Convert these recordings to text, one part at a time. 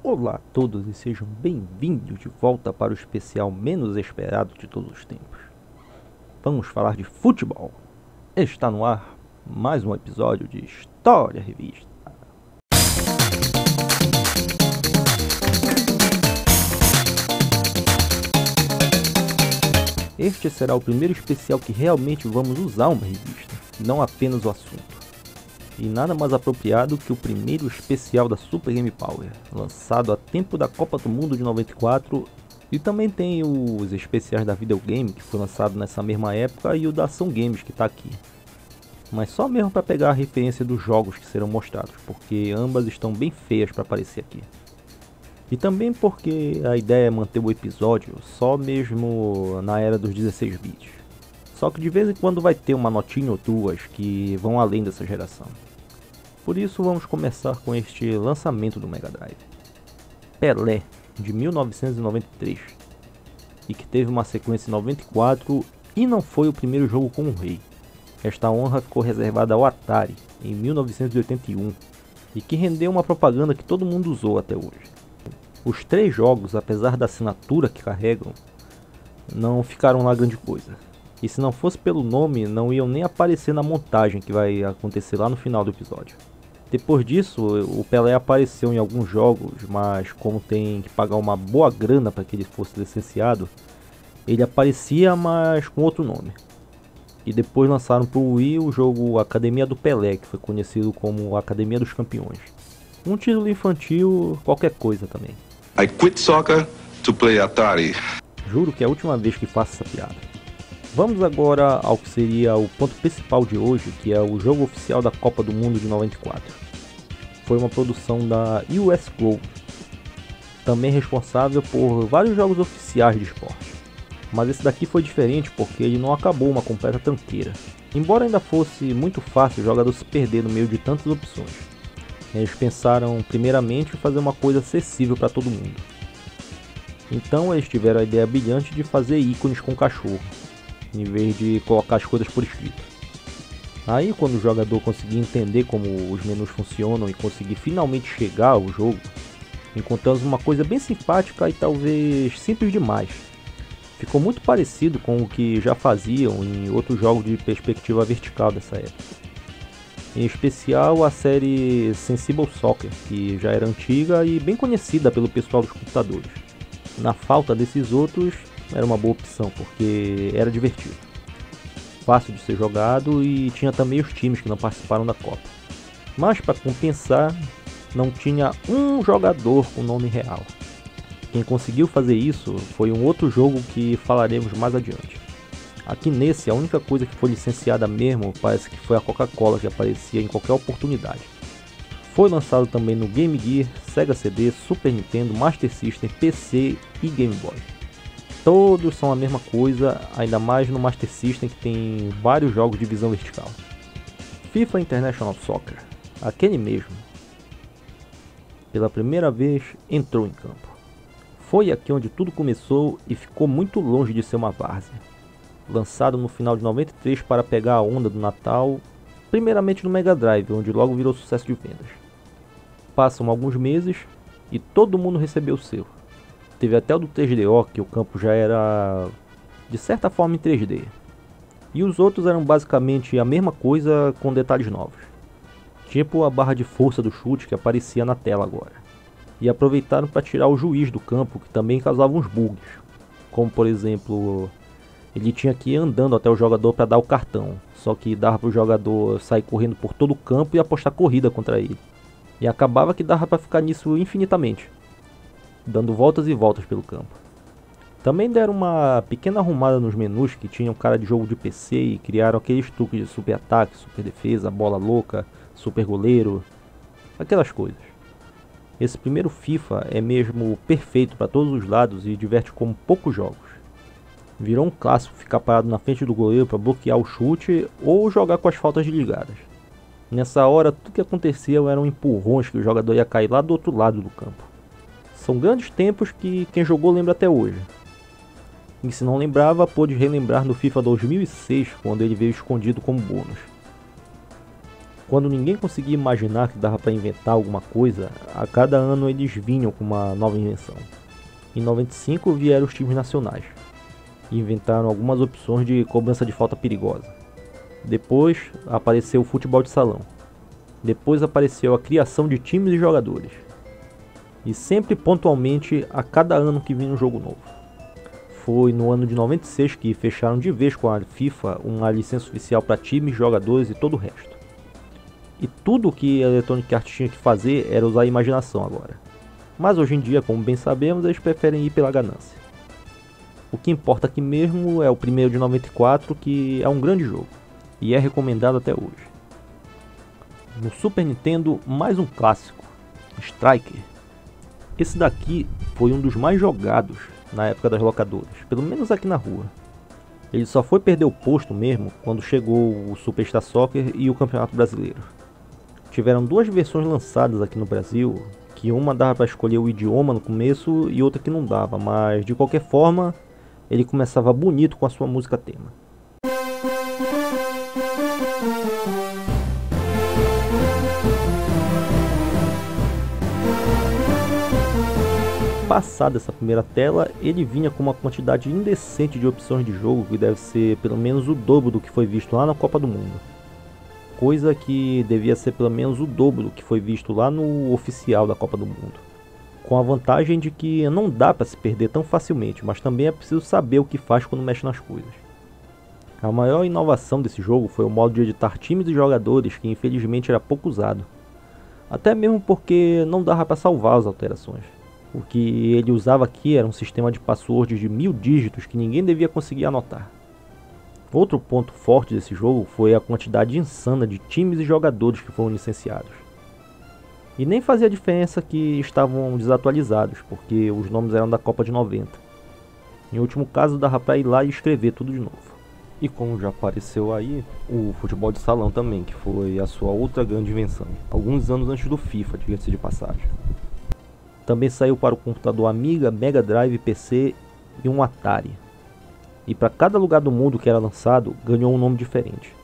Olá a todos e sejam bem-vindos de volta para o especial menos esperado de todos os tempos. Vamos falar de futebol. Está no ar mais um episódio de História Revista. Este será o primeiro especial que realmente vamos usar uma revista, não apenas o assunto. E nada mais apropriado que o primeiro especial da Super Game Power, lançado a tempo da Copa do Mundo de 94, e também tem os especiais da Videogame, que foi lançado nessa mesma época, e o da Ação Games, que está aqui. Mas só mesmo para pegar a referência dos jogos que serão mostrados, porque ambas estão bem feias para aparecer aqui. E também porque a ideia é manter o episódio só mesmo na era dos 16 bits. Só que de vez em quando vai ter uma notinha ou duas que vão além dessa geração. Por isso vamos começar com este lançamento do Mega Drive. Pelé, de 1993, e que teve uma sequência em 94 e não foi o primeiro jogo com o rei. Esta honra ficou reservada ao Atari, em 1981, e que rendeu uma propaganda que todo mundo usou até hoje. Os três jogos, apesar da assinatura que carregam, não ficaram lá grande coisa. E se não fosse pelo nome, não iam nem aparecer na montagem que vai acontecer lá no final do episódio. Depois disso, o Pelé apareceu em alguns jogos, mas como tem que pagar uma boa grana para que ele fosse licenciado, ele aparecia, mas com outro nome. E depois lançaram para o Wii o jogo Academia do Pelé, que foi conhecido como Academia dos Campeões. Um título infantil, qualquer coisa também. I quit soccer to play Atari. Juro que é a última vez que faço essa piada. Vamos agora ao que seria o ponto principal de hoje, que é o jogo oficial da Copa do Mundo de 94. Foi uma produção da US Gold, também responsável por vários jogos oficiais de esporte. Mas esse daqui foi diferente porque ele não acabou uma completa tranqueira. Embora ainda fosse muito fácil o jogador se perder no meio de tantas opções. Eles pensaram primeiramente em fazer uma coisa acessível para todo mundo. Então eles tiveram a ideia brilhante de fazer ícones com cachorro, em vez de colocar as coisas por escrito. Aí quando o jogador conseguir entender como os menus funcionam e conseguir finalmente chegar ao jogo, encontramos uma coisa bem simpática e talvez simples demais. Ficou muito parecido com o que já faziam em outros jogos de perspectiva vertical dessa época. Em especial a série Sensible Soccer, que já era antiga e bem conhecida pelo pessoal dos computadores. Na falta desses outros, era uma boa opção, porque era divertido, fácil de ser jogado e tinha também os times que não participaram da Copa. Mas para compensar, não tinha um jogador com nome real. Quem conseguiu fazer isso foi um outro jogo que falaremos mais adiante. Aqui nesse, a única coisa que foi licenciada mesmo parece que foi a Coca-Cola, que aparecia em qualquer oportunidade. Foi lançado também no Game Gear, Sega CD, Super Nintendo, Master System, PC e Game Boy. Todos são a mesma coisa, ainda mais no Master System que tem vários jogos de visão vertical. FIFA International Soccer, aquele mesmo, pela primeira vez entrou em campo. Foi aqui onde tudo começou e ficou muito longe de ser uma várzea. Lançado no final de 93 para pegar a onda do Natal, primeiramente no Mega Drive, onde logo virou sucesso de vendas. Passam alguns meses e todo mundo recebeu o seu. Teve até o do 3DO, que o campo já era de certa forma em 3D. E os outros eram basicamente a mesma coisa com detalhes novos. Tipo a barra de força do chute que aparecia na tela agora. E aproveitaram para tirar o juiz do campo, que também causava uns bugs. Como por exemplo, ele tinha que ir andando até o jogador para dar o cartão. Só que dava para o jogador sair correndo por todo o campo e apostar corrida contra ele. E acabava que dava para ficar nisso infinitamente, dando voltas e voltas pelo campo. Também deram uma pequena arrumada nos menus que tinham cara de jogo de PC e criaram aqueles truques de super ataque, super defesa, bola louca, super goleiro, aquelas coisas. Esse primeiro FIFA é mesmo perfeito para todos os lados e diverte como poucos jogos. Virou um clássico ficar parado na frente do goleiro para bloquear o chute ou jogar com as faltas desligadas. Nessa hora tudo que acontecia eram empurrões que o jogador ia cair lá do outro lado do campo. São grandes tempos que quem jogou lembra até hoje. E se não lembrava, pôde relembrar no FIFA 2006, quando ele veio escondido como bônus. Quando ninguém conseguia imaginar que dava para inventar alguma coisa, a cada ano eles vinham com uma nova invenção. Em 95 vieram os times nacionais e inventaram algumas opções de cobrança de falta perigosa. Depois apareceu o futebol de salão. Depois apareceu a criação de times e jogadores. E sempre pontualmente a cada ano que vinha um jogo novo. Foi no ano de 96 que fecharam de vez com a FIFA uma licença oficial para times, jogadores e todo o resto. E tudo o que a Electronic Arts tinha que fazer era usar a imaginação agora. Mas hoje em dia, como bem sabemos, eles preferem ir pela ganância. O que importa aqui mesmo é o primeiro de 94, que é um grande jogo, e é recomendado até hoje. No Super Nintendo, mais um clássico, Striker. Esse daqui foi um dos mais jogados na época das locadoras, pelo menos aqui na rua. Ele só foi perder o posto mesmo quando chegou o Superstar Soccer e o Campeonato Brasileiro. Tiveram duas versões lançadas aqui no Brasil, que uma dava para escolher o idioma no começo e outra que não dava, mas de qualquer forma ele começava bonito com a sua música tema. Passada essa primeira tela, ele vinha com uma quantidade indecente de opções de jogo que deve ser pelo menos o dobro do que foi visto lá na Copa do Mundo. Coisa que devia ser pelo menos o dobro do que foi visto lá no oficial da Copa do Mundo. Com a vantagem de que não dá para se perder tão facilmente, mas também é preciso saber o que faz quando mexe nas coisas. A maior inovação desse jogo foi o modo de editar times e jogadores, que infelizmente era pouco usado. Até mesmo porque não dava para salvar as alterações. O que ele usava aqui era um sistema de passwords de 1000 dígitos que ninguém devia conseguir anotar. Outro ponto forte desse jogo foi a quantidade insana de times e jogadores que foram licenciados. E nem fazia diferença que estavam desatualizados, porque os nomes eram da Copa de 90. Em último caso, dava para ir lá e escrever tudo de novo. E como já apareceu aí, o futebol de salão também, que foi a sua outra grande invenção. Alguns anos antes do FIFA, diga-se de passagem. Também saiu para o computador Amiga, Mega Drive, PC e um Atari. E para cada lugar do mundo que era lançado, ganhou um nome diferente.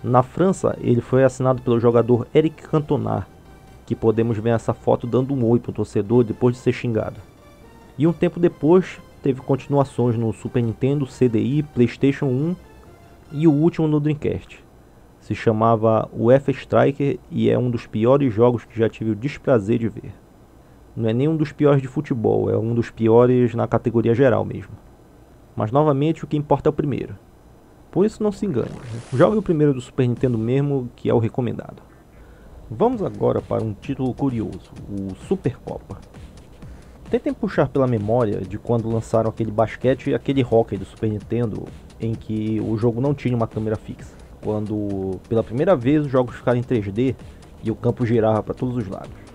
Na França, ele foi assinado pelo jogador Eric Cantona, que podemos ver essa foto dando um oi para o torcedor depois de ser xingado. E um tempo depois, teve continuações no Super Nintendo, CDI, PlayStation 1 e o último no Dreamcast. Se chamava UEFA Striker e é um dos piores jogos que já tive o desprazer de ver. Não é nem um dos piores de futebol, é um dos piores na categoria geral mesmo. Mas novamente o que importa é o primeiro. Por isso não se engane, jogue o primeiro do Super Nintendo mesmo, que é o recomendado. Vamos agora para um título curioso, o Supercopa. Tentem puxar pela memória de quando lançaram aquele basquete e aquele hóquei do Super Nintendo, em que o jogo não tinha uma câmera fixa. Quando pela primeira vez os jogos ficaram em 3D e o campo girava para todos os lados.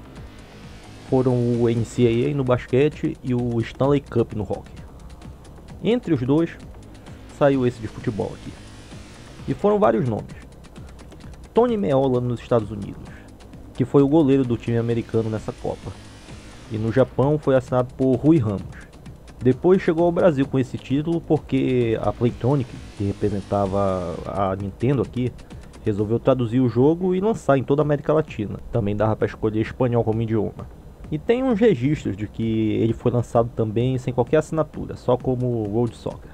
Foram o NCAA no basquete e o Stanley Cup no hóquei. Entre os dois, saiu esse de futebol aqui. E foram vários nomes. Tony Meola nos Estados Unidos, que foi o goleiro do time americano nessa Copa. E no Japão foi assinado por Rui Ramos. Depois chegou ao Brasil com esse título porque a Playtonic, que representava a Nintendo aqui, resolveu traduzir o jogo e lançar em toda a América Latina. Também dava para escolher espanhol como idioma. E tem uns registros de que ele foi lançado também sem qualquer assinatura, só como World Soccer.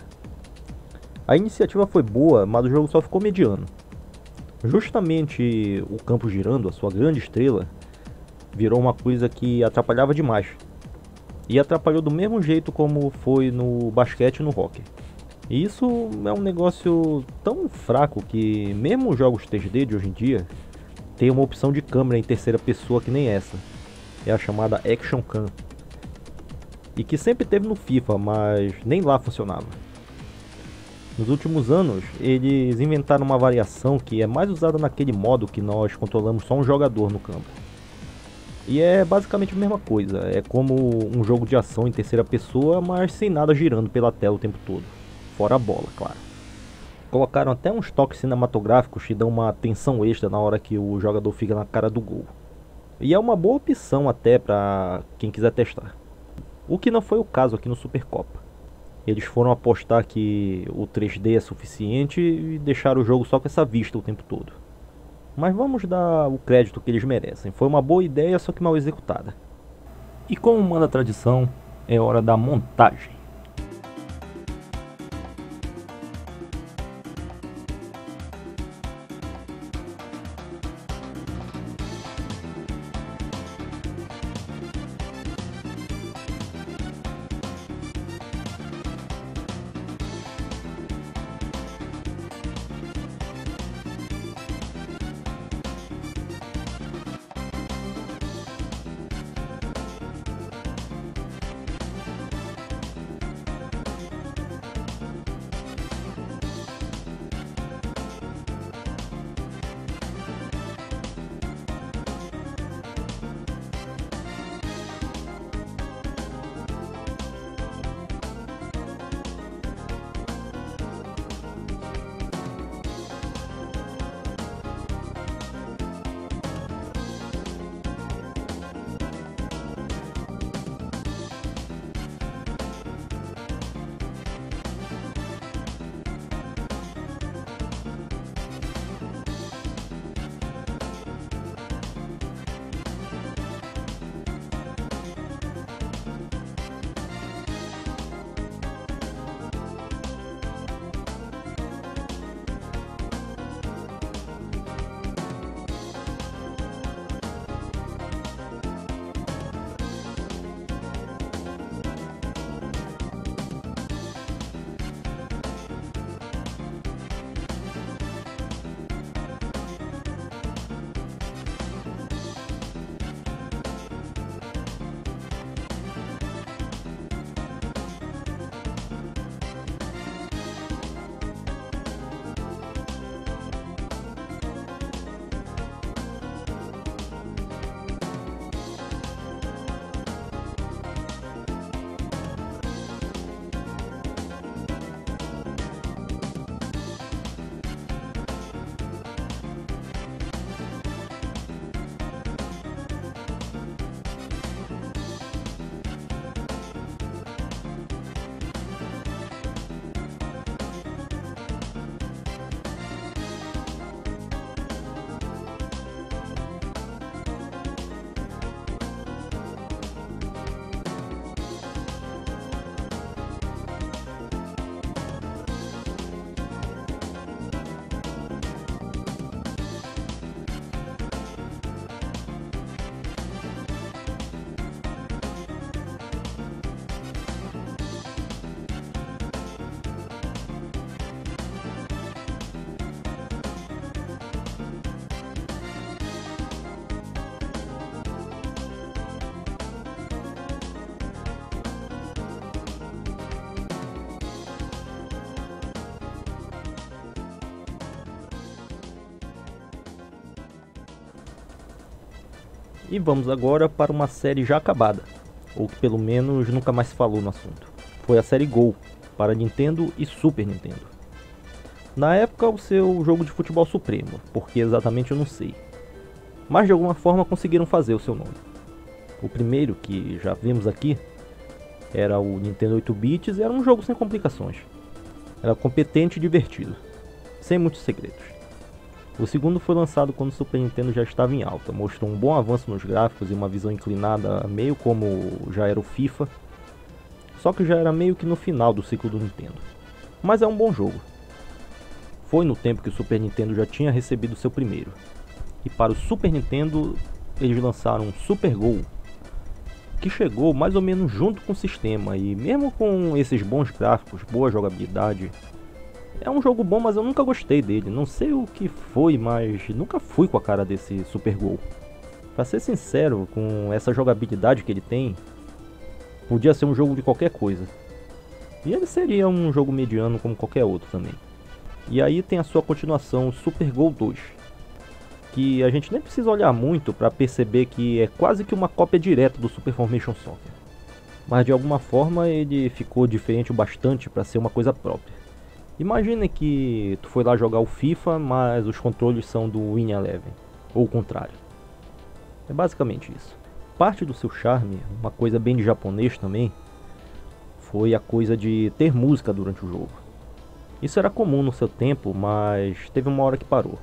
A iniciativa foi boa, mas o jogo só ficou mediano. Justamente o campo girando, a sua grande estrela, virou uma coisa que atrapalhava demais. E atrapalhou do mesmo jeito como foi no basquete e no hóquei. E isso é um negócio tão fraco que mesmo os jogos 3D de hoje em dia tem uma opção de câmera em terceira pessoa que nem essa. É a chamada Action Cam. E que sempre teve no FIFA, mas nem lá funcionava. Nos últimos anos, eles inventaram uma variação que é mais usada naquele modo que nós controlamos só um jogador no campo. E é basicamente a mesma coisa, é como um jogo de ação em terceira pessoa, mas sem nada girando pela tela o tempo todo. Fora a bola, claro. Colocaram até uns toques cinematográficos que dão uma tensão extra na hora que o jogador fica na cara do gol. E é uma boa opção até para quem quiser testar. O que não foi o caso aqui no Supercopa. Eles foram apostar que o 3D é suficiente e deixaram o jogo só com essa vista o tempo todo. mas vamos dar o crédito que eles merecem. Foi uma boa ideia, só que mal executada. E como manda a tradição, é hora da montagem. E vamos agora para uma série já acabada, ou que pelo menos nunca mais se falou no assunto. Foi a série Gol, para Nintendo e Super Nintendo. Na época, o seu jogo de futebol supremo, porque exatamente eu não sei. Mas de alguma forma conseguiram fazer o seu nome. O primeiro, que já vimos aqui, era o Nintendo 8 bits e era um jogo sem complicações. Era competente e divertido, sem muitos segredos. O segundo foi lançado quando o Super Nintendo já estava em alta, mostrou um bom avanço nos gráficos e uma visão inclinada, meio como já era o FIFA, só que já era meio que no final do ciclo do Nintendo. Mas é um bom jogo. Foi no tempo que o Super Nintendo já tinha recebido seu primeiro. E para o Super Nintendo, eles lançaram um Super Gol, que chegou mais ou menos junto com o sistema, e mesmo com esses bons gráficos, boa jogabilidade, é um jogo bom, mas eu nunca gostei dele. Não sei o que foi, mas nunca fui com a cara desse Super Gol. Pra ser sincero, com essa jogabilidade que ele tem, podia ser um jogo de qualquer coisa. E ele seria um jogo mediano como qualquer outro também. E aí tem a sua continuação, Super Gol 2, que a gente nem precisa olhar muito para perceber que é quase que uma cópia direta do Super Formation Soccer. Mas de alguma forma ele ficou diferente o bastante para ser uma coisa própria. Imagine que tu foi lá jogar o FIFA, mas os controles são do Win Eleven, ou o contrário. É basicamente isso. Parte do seu charme, uma coisa bem de japonês também, foi a coisa de ter música durante o jogo. Isso era comum no seu tempo, mas teve uma hora que parou.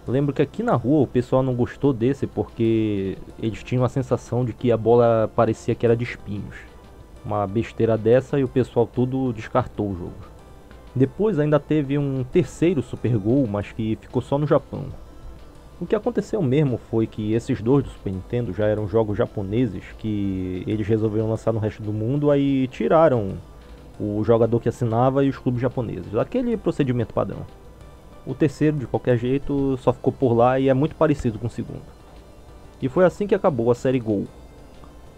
Lembro que aqui na rua o pessoal não gostou desse porque eles tinham a sensação de que a bola parecia que era de espinhos. Uma besteira dessa e o pessoal tudo descartou o jogo. Depois ainda teve um terceiro Super Gol, mas que ficou só no Japão. O que aconteceu mesmo foi que esses dois do Super Nintendo já eram jogos japoneses que eles resolveram lançar no resto do mundo, aí tiraram o jogador que assinava e os clubes japoneses. Aquele procedimento padrão. O terceiro, de qualquer jeito, só ficou por lá e é muito parecido com o segundo. E foi assim que acabou a série Gol,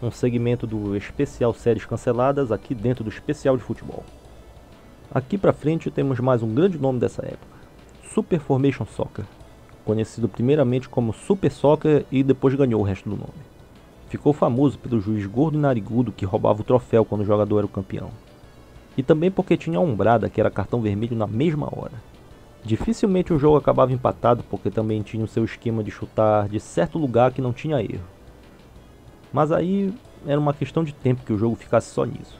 um segmento do especial séries canceladas aqui dentro do especial de futebol. Aqui pra frente temos mais um grande nome dessa época, Super Formation Soccer, conhecido primeiramente como Super Soccer e depois ganhou o resto do nome. Ficou famoso pelo juiz gordo e narigudo que roubava o troféu quando o jogador era o campeão. E também porque tinha a ombrada, que era cartão vermelho na mesma hora. Dificilmente o jogo acabava empatado porque também tinha o seu esquema de chutar de certo lugar que não tinha erro. Mas aí era uma questão de tempo que o jogo ficasse só nisso.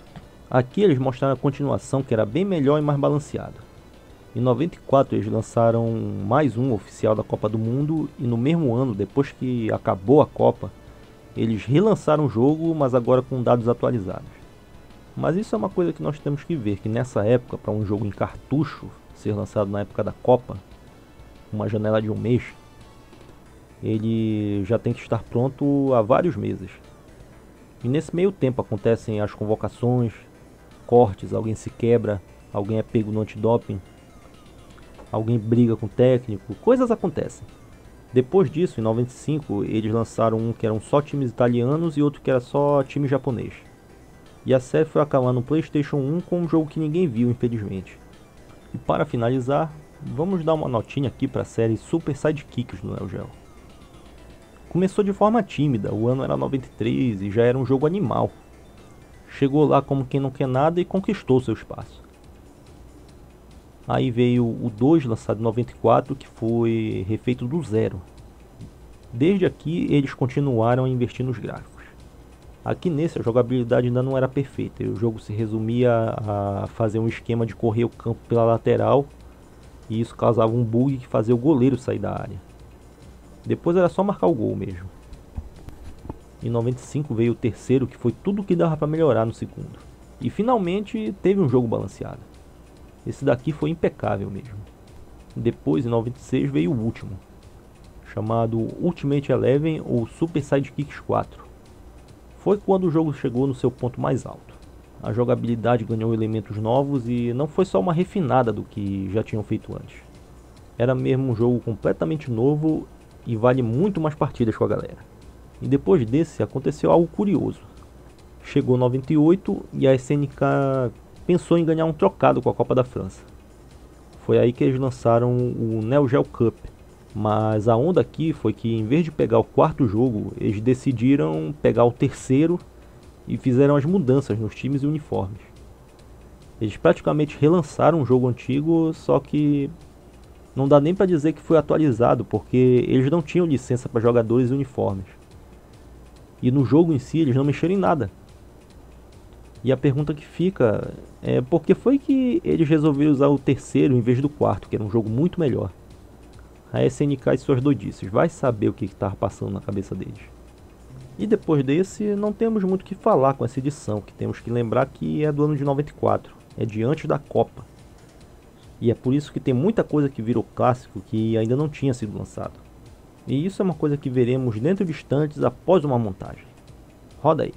Aqui eles mostraram a continuação que era bem melhor e mais balanceada. Em 94 eles lançaram mais um oficial da Copa do Mundo e no mesmo ano, depois que acabou a Copa, eles relançaram o jogo, mas agora com dados atualizados. Mas isso é uma coisa que nós temos que ver, que nessa época, para um jogo em cartucho ser lançado na época da Copa, uma janela de um mês, ele já tem que estar pronto há vários meses. E nesse meio tempo acontecem as convocações, cortes, alguém se quebra, alguém é pego no antidoping, alguém briga com o técnico, coisas acontecem. Depois disso, em 95, eles lançaram um que eram só times italianos e outro que era só time japonês. E a série foi acabar no PlayStation 1 com um jogo que ninguém viu, infelizmente. E para finalizar, vamos dar uma notinha aqui para a série Super Sidekicks do Neo Geo. Começou de forma tímida, o ano era 93 e já era um jogo animal. Chegou lá como quem não quer nada e conquistou seu espaço. Aí veio o 2 lançado em 94, que foi refeito do zero. Desde aqui eles continuaram a investir nos gráficos. Aqui nesse a jogabilidade ainda não era perfeita, e o jogo se resumia a fazer um esquema de correr o campo pela lateral, e isso causava um bug que fazia o goleiro sair da área. Depois era só marcar o gol mesmo. Em 95 veio o terceiro, que foi tudo o que dava para melhorar no segundo. E finalmente teve um jogo balanceado. Esse daqui foi impecável mesmo. Depois, em 96, veio o último, chamado Ultimate Eleven ou Super Sidekicks 4. Foi quando o jogo chegou no seu ponto mais alto. A jogabilidade ganhou elementos novos e não foi só uma refinada do que já tinham feito antes. Era mesmo um jogo completamente novo e vale muito mais partidas com a galera. E depois desse aconteceu algo curioso. Chegou 98 e a SNK pensou em ganhar um trocado com a Copa da França. Foi aí que eles lançaram o Neo Geo Cup. Mas a onda aqui foi que em vez de pegar o quarto jogo, eles decidiram pegar o terceiro e fizeram as mudanças nos times e uniformes. Eles praticamente relançaram um jogo antigo, só que não dá nem para dizer que foi atualizado, porque eles não tinham licença para jogadores e uniformes. E no jogo em si eles não mexeram em nada. E a pergunta que fica é por que foi que eles resolveram usar o terceiro em vez do quarto, que era um jogo muito melhor. A SNK e suas doidices, vai saber o que estava passando na cabeça deles. E depois desse, não temos muito o que falar com essa edição, que temos que lembrar que é do ano de 94, é de antes da Copa. E é por isso que tem muita coisa que virou clássico que ainda não tinha sido lançado. E isso é uma coisa que veremos dentro de instantes após uma montagem. Roda aí.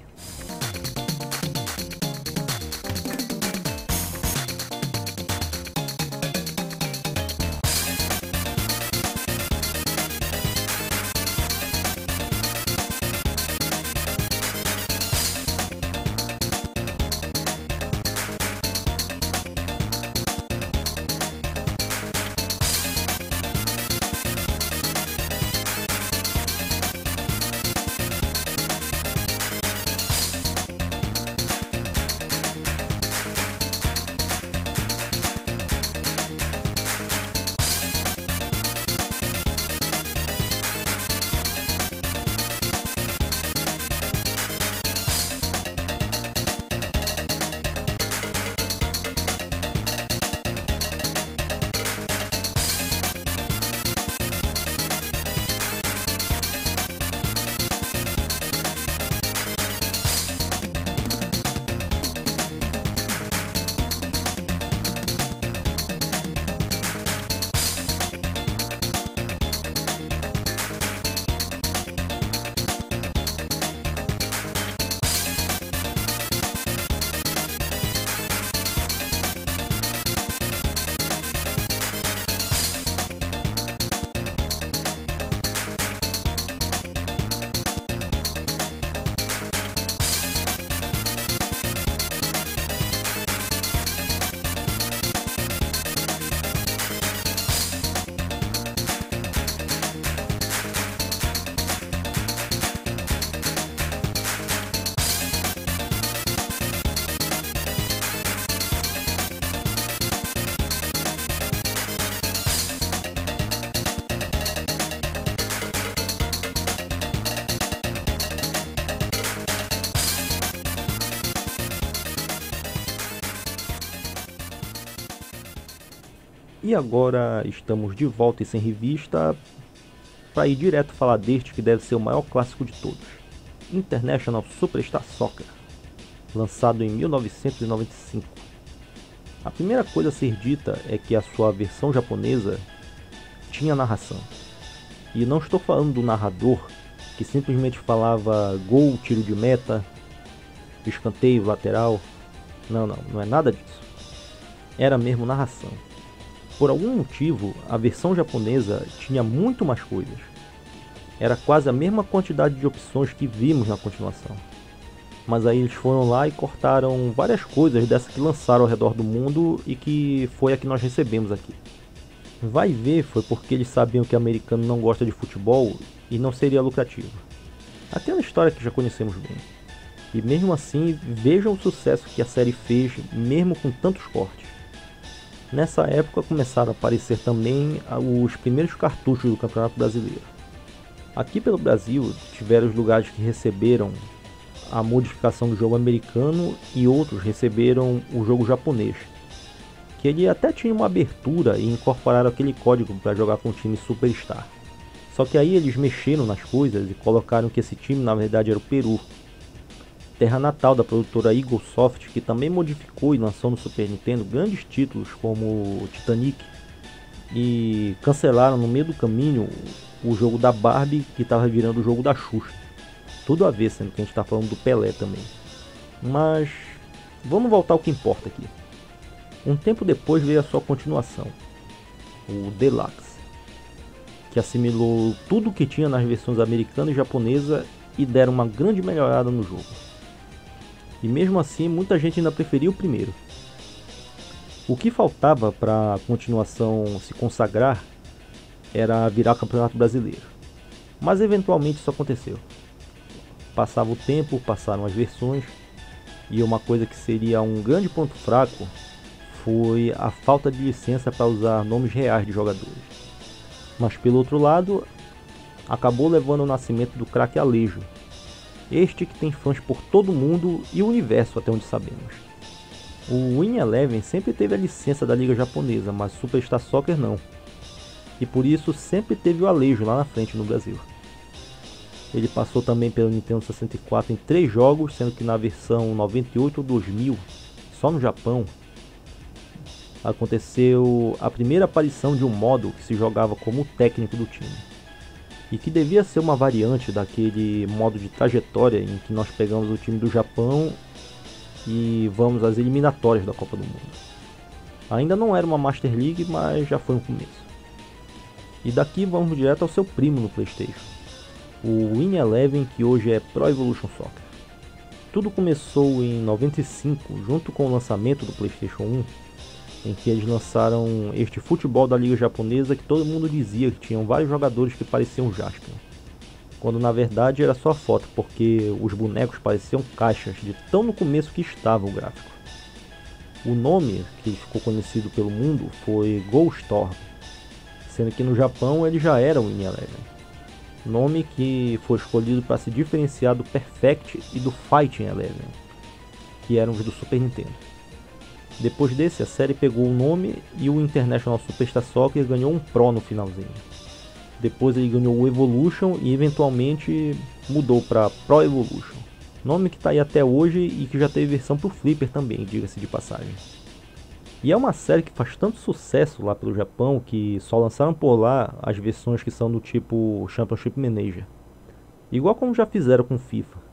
E agora estamos de volta e sem revista para ir direto falar deste que deve ser o maior clássico de todos, International Superstar Soccer, lançado em 1995. A primeira coisa a ser dita é que a sua versão japonesa tinha narração. E não estou falando do narrador que simplesmente falava gol, tiro de meta, escanteio, lateral. Não é nada disso. Era mesmo narração. Por algum motivo, a versão japonesa tinha muito mais coisas. Era quase a mesma quantidade de opções que vimos na continuação. Mas aí eles foram lá e cortaram várias coisas dessa que lançaram ao redor do mundo e que foi a que nós recebemos aqui. Vai ver, foi porque eles sabiam que o americano não gosta de futebol e não seria lucrativo. Aquela história que já conhecemos bem. E mesmo assim, vejam o sucesso que a série fez, mesmo com tantos cortes. Nessa época começaram a aparecer também os primeiros cartuchos do Campeonato Brasileiro. Aqui pelo Brasil, tiveram os lugares que receberam a modificação do jogo americano e outros receberam o jogo japonês, que ele até tinha uma abertura e incorporaram aquele código para jogar com o time Superstar. Só que aí eles mexeram nas coisas e colocaram que esse time na verdade era o Peru, terra natal da produtora Eagle Soft, que também modificou e lançou no Super Nintendo grandes títulos como Titanic, e cancelaram no meio do caminho o jogo da Barbie, que estava virando o jogo da Xuxa. Tudo a ver, sendo que a gente está falando do Pelé também. Mas vamos voltar ao que importa aqui. Um tempo depois veio a sua continuação, o Deluxe, que assimilou tudo o que tinha nas versões americana e japonesa e deram uma grande melhorada no jogo. E mesmo assim, muita gente ainda preferia o primeiro. O que faltava para a continuação se consagrar era virar Campeonato Brasileiro. Mas eventualmente isso aconteceu. Passava o tempo, passaram as versões, e uma coisa que seria um grande ponto fraco foi a falta de licença para usar nomes reais de jogadores. Mas pelo outro lado, acabou levando ao nascimento do craque Alejo, este que tem fãs por todo mundo e o universo até onde sabemos. O Win Eleven sempre teve a licença da liga japonesa, mas Superstar Soccer não, e por isso sempre teve o Alejo lá na frente no Brasil. Ele passou também pelo Nintendo 64 em 3 jogos, sendo que na versão 98 ou 2000, só no Japão, aconteceu a primeira aparição de um modo que se jogava como técnico do time, e que devia ser uma variante daquele modo de trajetória em que nós pegamos o time do Japão e vamos às eliminatórias da Copa do Mundo. Ainda não era uma Master League, mas já foi um começo. E daqui vamos direto ao seu primo no PlayStation, o Win Eleven, que hoje é Pro Evolution Soccer. Tudo começou em 95, junto com o lançamento do PlayStation 1, em que eles lançaram este futebol da liga japonesa que todo mundo dizia que tinham vários jogadores que pareciam Jaspion, quando na verdade era só foto, porque os bonecos pareciam caixas de tão no começo que estava o gráfico. O nome que ficou conhecido pelo mundo foi Goalstorm, sendo que no Japão ele já era o Win Eleven. Nome que foi escolhido para se diferenciar do Perfect e do Fighting Eleven, que eram os do Super Nintendo. Depois desse, a série pegou o nome e o International Superstar Soccer ganhou um Pro no finalzinho. Depois ele ganhou o Evolution e eventualmente mudou para Pro Evolution, nome que está aí até hoje e que já teve versão para o Flipper também, diga-se de passagem. E é uma série que faz tanto sucesso lá pelo Japão que só lançaram por lá as versões que são do tipo Championship Manager, igual como já fizeram com FIFA.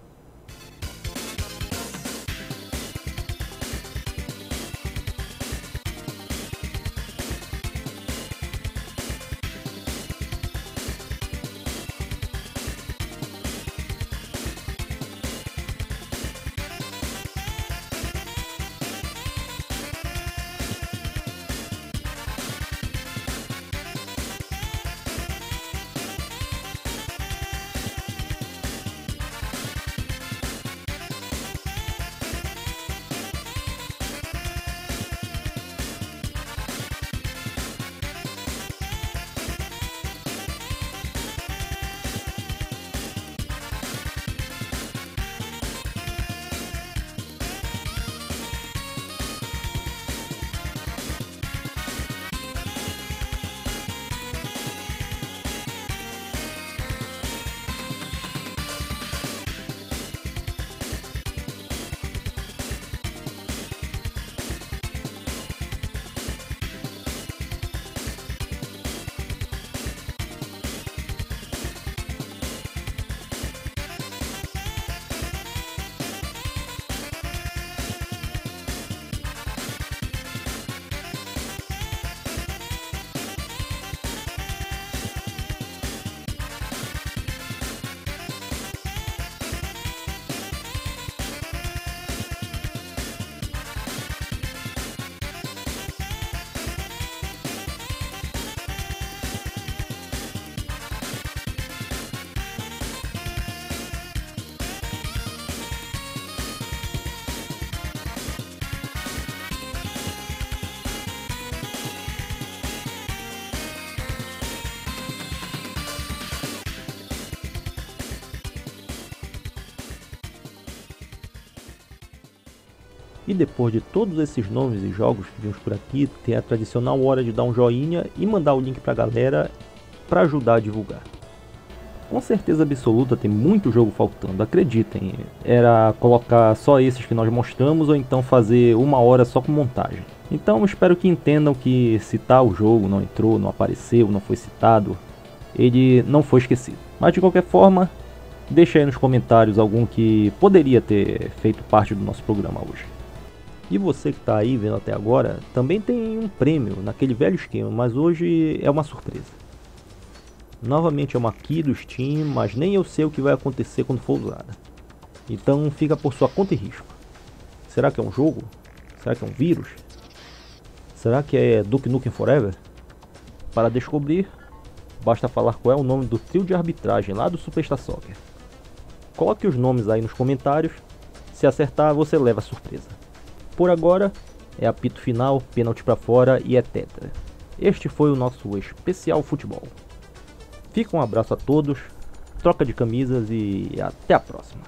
E depois de todos esses nomes e jogos que vimos por aqui, tem a tradicional hora de dar um joinha e mandar o link pra galera para ajudar a divulgar. Com certeza absoluta tem muito jogo faltando, acreditem. Era colocar só esses que nós mostramos ou então fazer uma hora só com montagem. Então espero que entendam que se tal jogo não entrou, não apareceu, não foi citado, ele não foi esquecido. Mas de qualquer forma, deixa aí nos comentários algum que poderia ter feito parte do nosso programa hoje. E você que está aí vendo até agora, também tem um prêmio naquele velho esquema, mas hoje é uma surpresa. Novamente é uma key do Steam, mas nem eu sei o que vai acontecer quando for usada. Então fica por sua conta e risco. Será que é um jogo? Será que é um vírus? Será que é Duke Nukem Forever? Para descobrir, basta falar qual é o nome do trio de arbitragem lá do Superstar Soccer. Coloque os nomes aí nos comentários, se acertar você leva a surpresa. Por agora, é apito final, pênalti para fora e é tetra. Este foi o nosso especial futebol. Fica um abraço a todos, troca de camisas e até a próxima.